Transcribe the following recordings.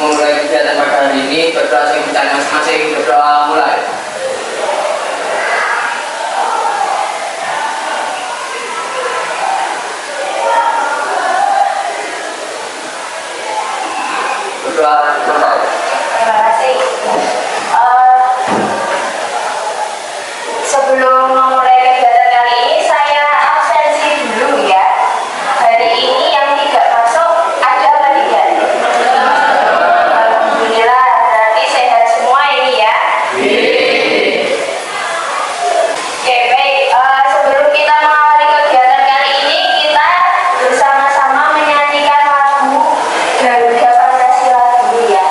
memulai kegiatan pada hari ini, berdoa kita masing-masing, berdoa mulai. Berdoa mulai. Terima kasih. Sebelum memulai kegiatan kali ini, saya absensi dulu ya. Hari ini yang tidak masuk ada apa tidak? Alhamdulillah, berarti sehat semua ini ya. Oke, baik. Sebelum kita mengawali kegiatan kali ini, kita bersama-sama menyanyikan lagu Garuda Pancasila dulu ya.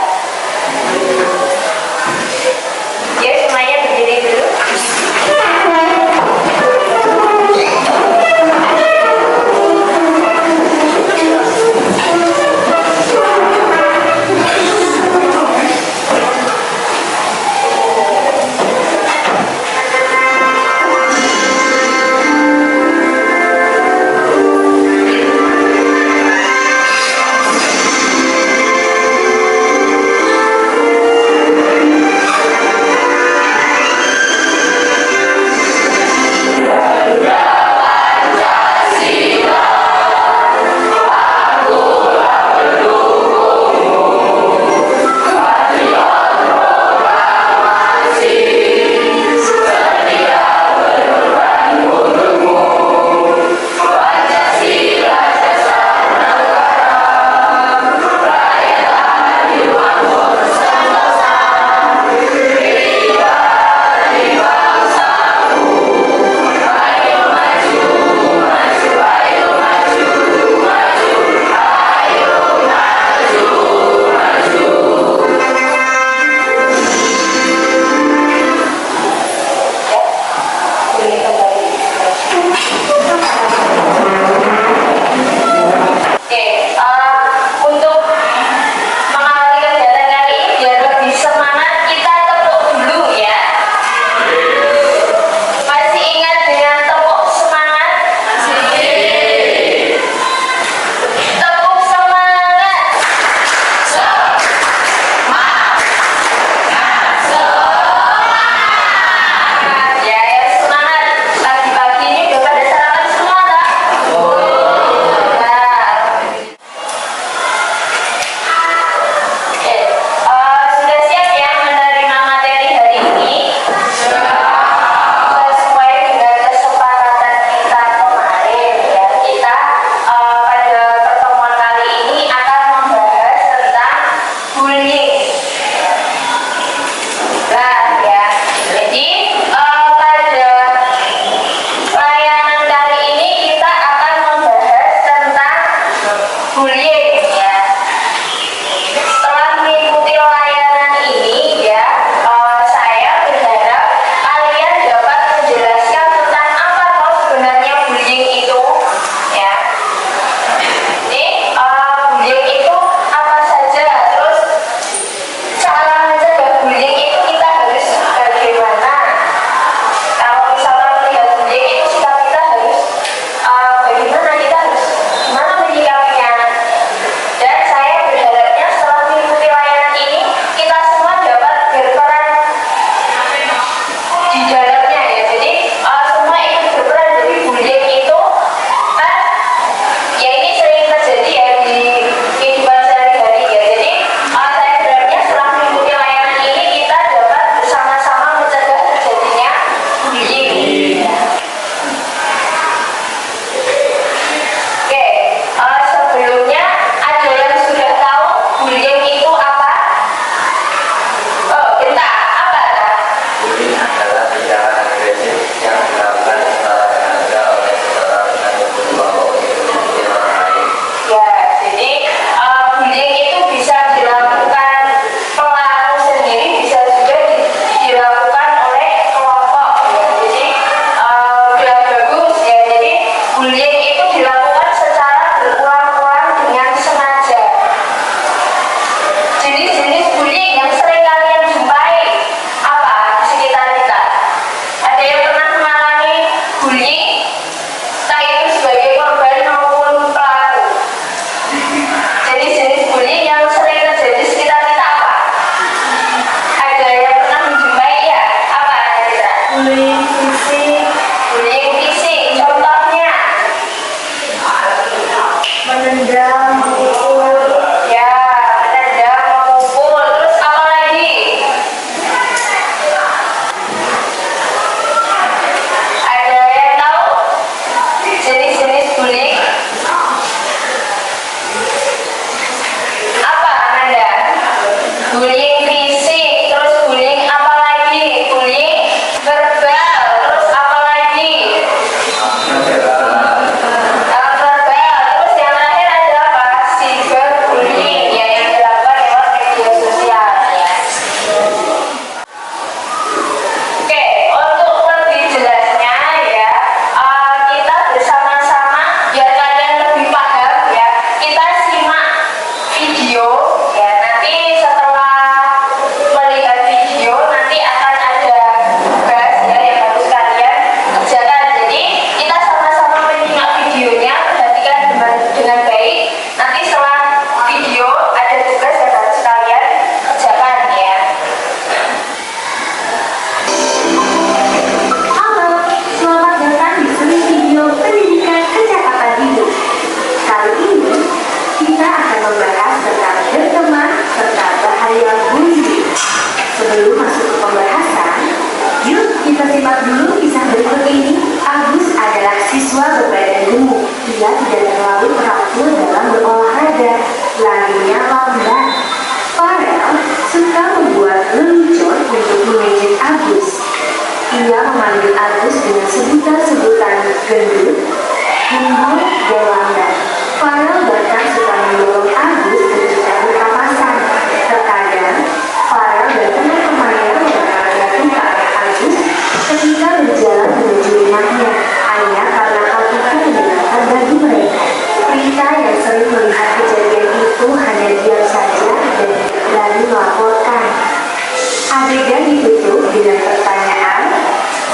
bullying fisik, terus bullying apa lagi? Bullying verbal, terus apa lagi? Verbal, terus yang terakhir ada apa? Cyberbullying, ya, yang dilakukan lewat media sosial ya. Oke, untuk lebih jelasnya ya, kita bersama-sama biar kalian lebih paham ya, kita simak video ya. Nanti setelah melihat video nanti akan ada tugas ya yang harus kalian kerjakan. Jadi kita sama-sama menyimak videonya, perhatikan dengan baik. Nanti setelah video ada tugas yang harus kalian kerjakan ya. Halo, selamat datang di seri video pendidikan kecakapan hidup. Kali ini kita akan membahas tentang berteman serta bahaya bullying. Sebelum masuk ke pembahasan, yuk kita simak dulu kisah berikut ini. Agus adalah siswa berbadan gemuk. Ia tidak terlalu teratur dalam berolahraga, larinya lambat. Farel suka membuat lelucon untuk mengejek Agus. Ia memanggil Agus dengan sebutan-sebutan gendut, gemuk, dan lambat. Farel bahkan suka mendorong Agus ketika berpapasan. Terkadang, Farel dan teman-temannya memperagakan ke arah Agus ketika berjalan menuju rumahnya, hanya karena hal itu menyenangkan bagi mereka. Rita yang sering melihat kejadian itu hanya diam saja dan berani melaporkan. Adegan ditutup dengan pertanyaan,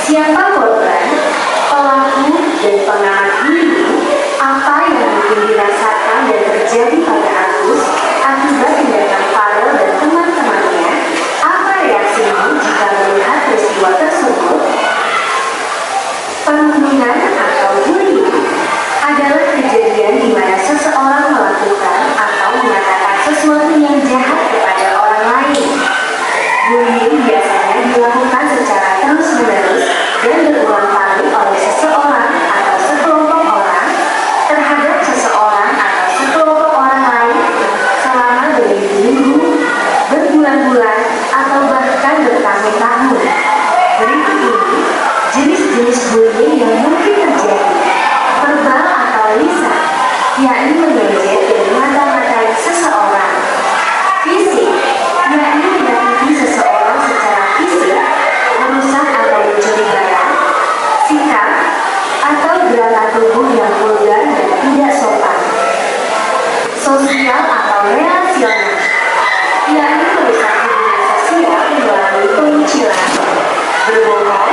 siapa korban, pelaku, dan pengamat bullying? Apa yang mungkin dirasakan dan terjadi pada Agus akibat tindakan Farel dan teman-temannya? Apa reaksimu jika melihat peristiwa tersebut? Perundungan atau bullying adalah kejadian di mana seseorang melakukan atau mengatakan sesuatu yang jahat kepada orang lain. Bullying biasanya dilakukan secara terus-menerus dan berulang kali oleh seseorang atau sekelompok orang terhadap seseorang atau sekelompok orang lain selama berminggu-minggu, berbulan-bulan, atau bahkan bertahun-tahun. Berikut ini jenis-jenis bullying yang mungkin terjadi. Verbal atau lisan, yakni mengejek dan mata-matai seseorang. Fisik, yakni menyakiti seseorang secara fisik, merusak atau mencuri barang. Sikap atau gerakan tubuh yang vulgar dan tidak sopan. Sosial atau relasional, yakni merusak hubungan sosial melalui pengucilan, berbohong,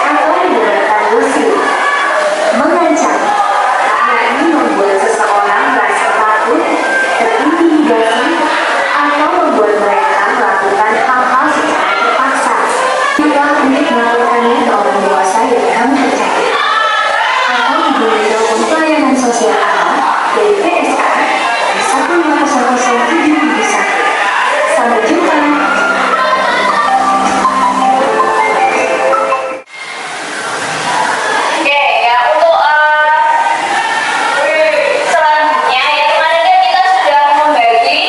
atau menyebarkan gosip. Mengancam, yakni membuat seseorang merasa takut, terintimidasi, atau membuat mereka melakukan hal-hal secara terpaksa. Jika untuk melakukannya ke orang dewasa yang kamu percaya, atau hubungi telepon pelayanan sosial anak dari PSA di 1500771. Sampai jumpa. Oke ya, untuk selanjutnya ya, kemarin kan kita sudah membagi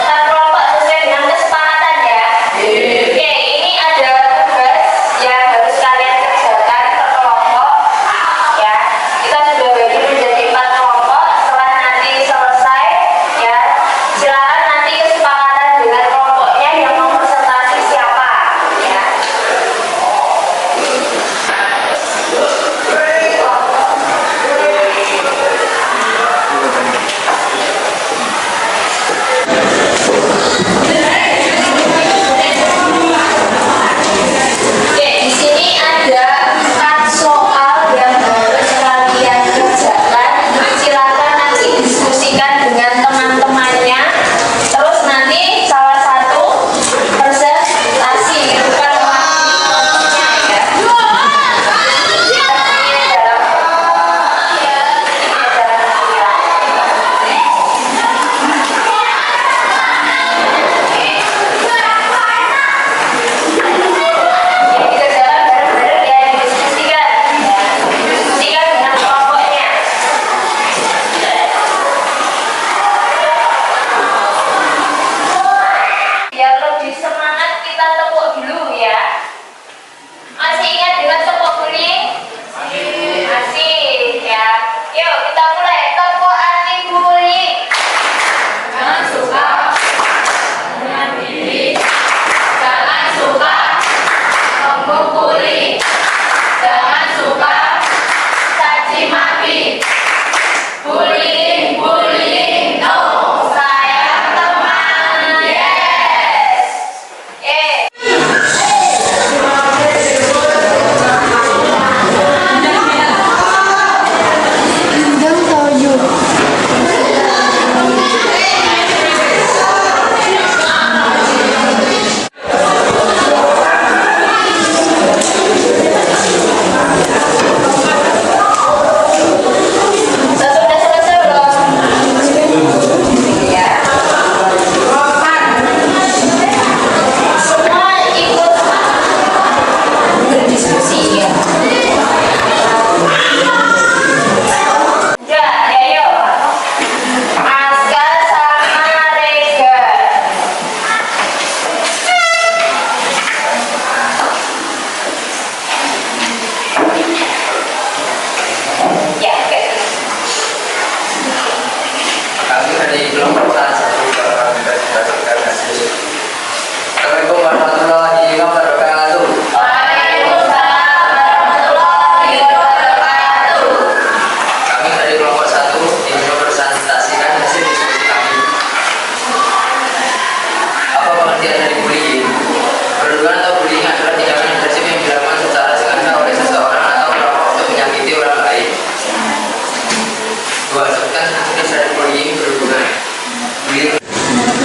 kelompok sesuai dengan kesepakatan ya. Oke, ini ada tugas yang harus kalian kerjakan per kelompok ya. Kita sudah bagi menjadi 4 kelompok. Setelah nanti selesai ya, silakan nanti kesepakatan dengan kelompoknya yang mempresentasi siapa ya. Oke, di sini ada 4 soal yang harus kalian kerjakan. Silakan nanti diskusikan dengan teman-temannya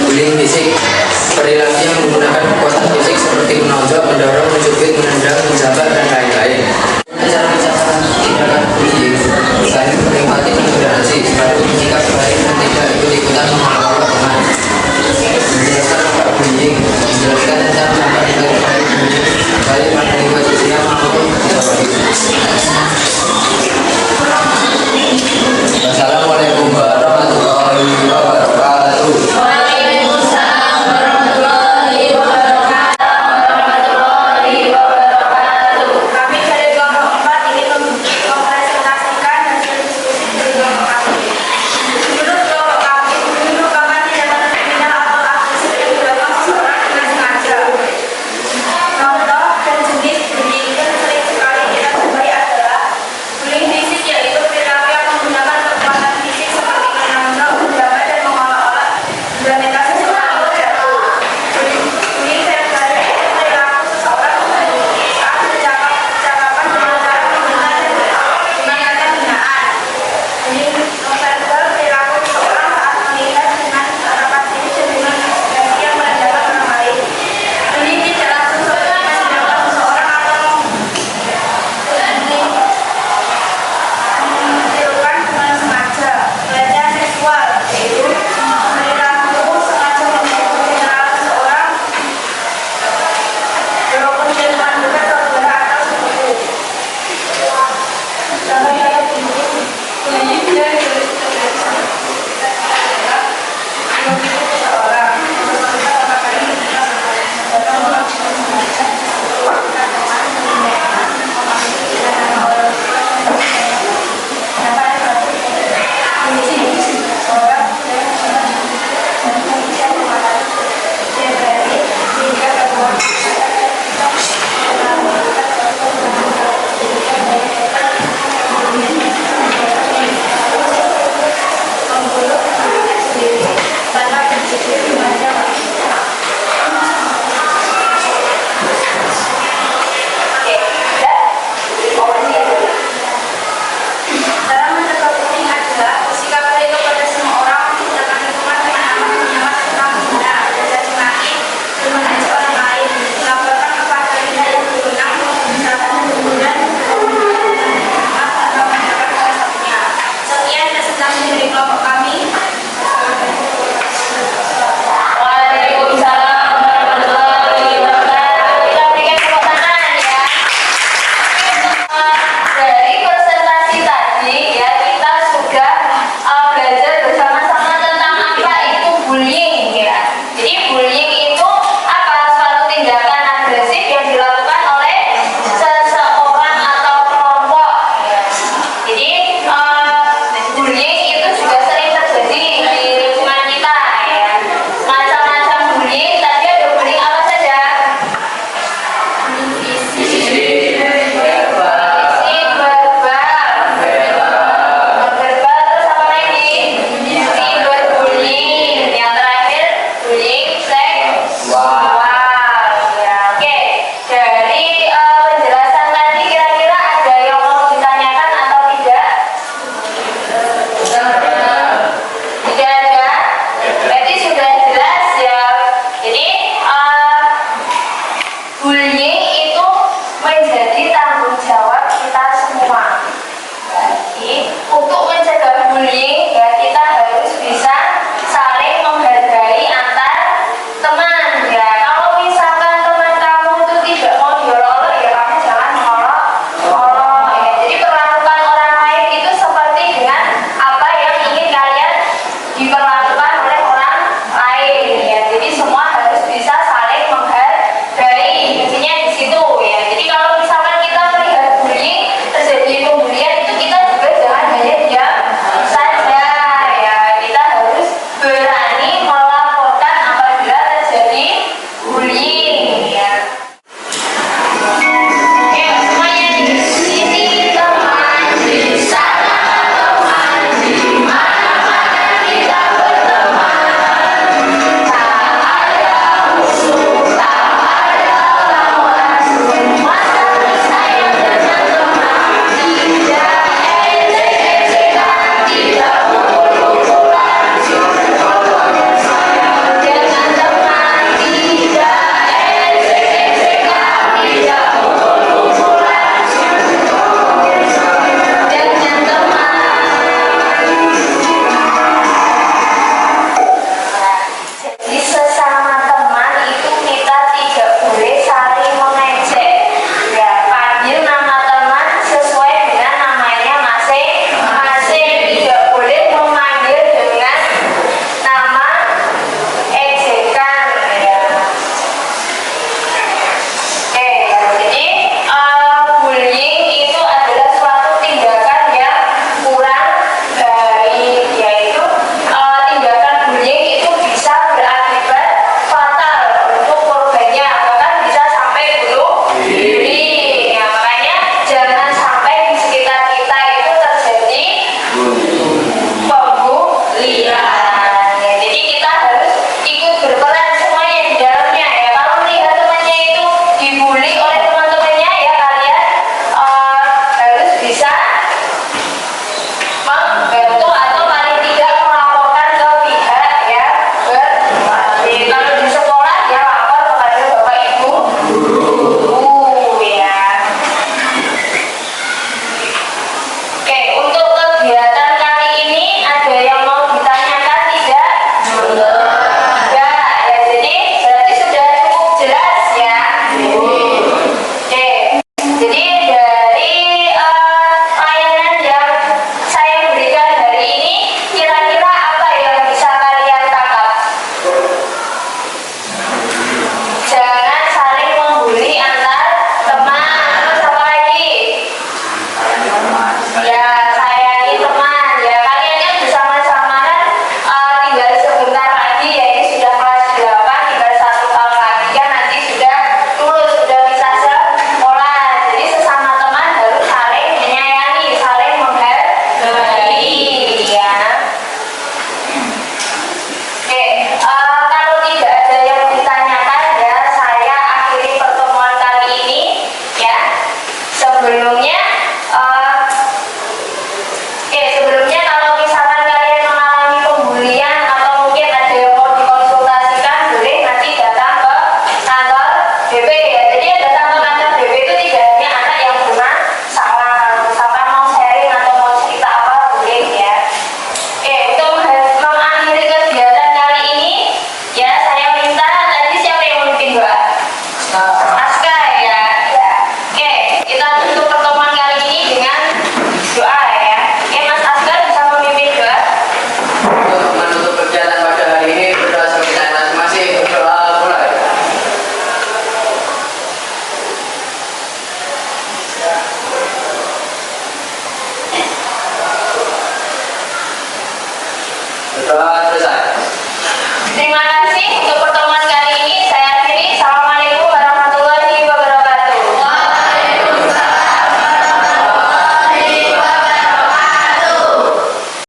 bullying fisik. Perilaku yang menggunakan kekuatan fisik seperti menonjok, mendorong, mencubit, menendang, menjabat, dan lain-lain. Cara-cara tindakan bullying selain menikmati dan toleransi, selalu bersikap baik dan tidak ikut-ikutan menolak teman. Menjelaskan apa bullying, menjelaskan tentang apa itu bullying, baik pada lingkungan sosial maupun pribadi. Wassalamualaikum warahmatullahi wabarakatuh. Waalaikumsalam warahmatullahi wabarakatuh.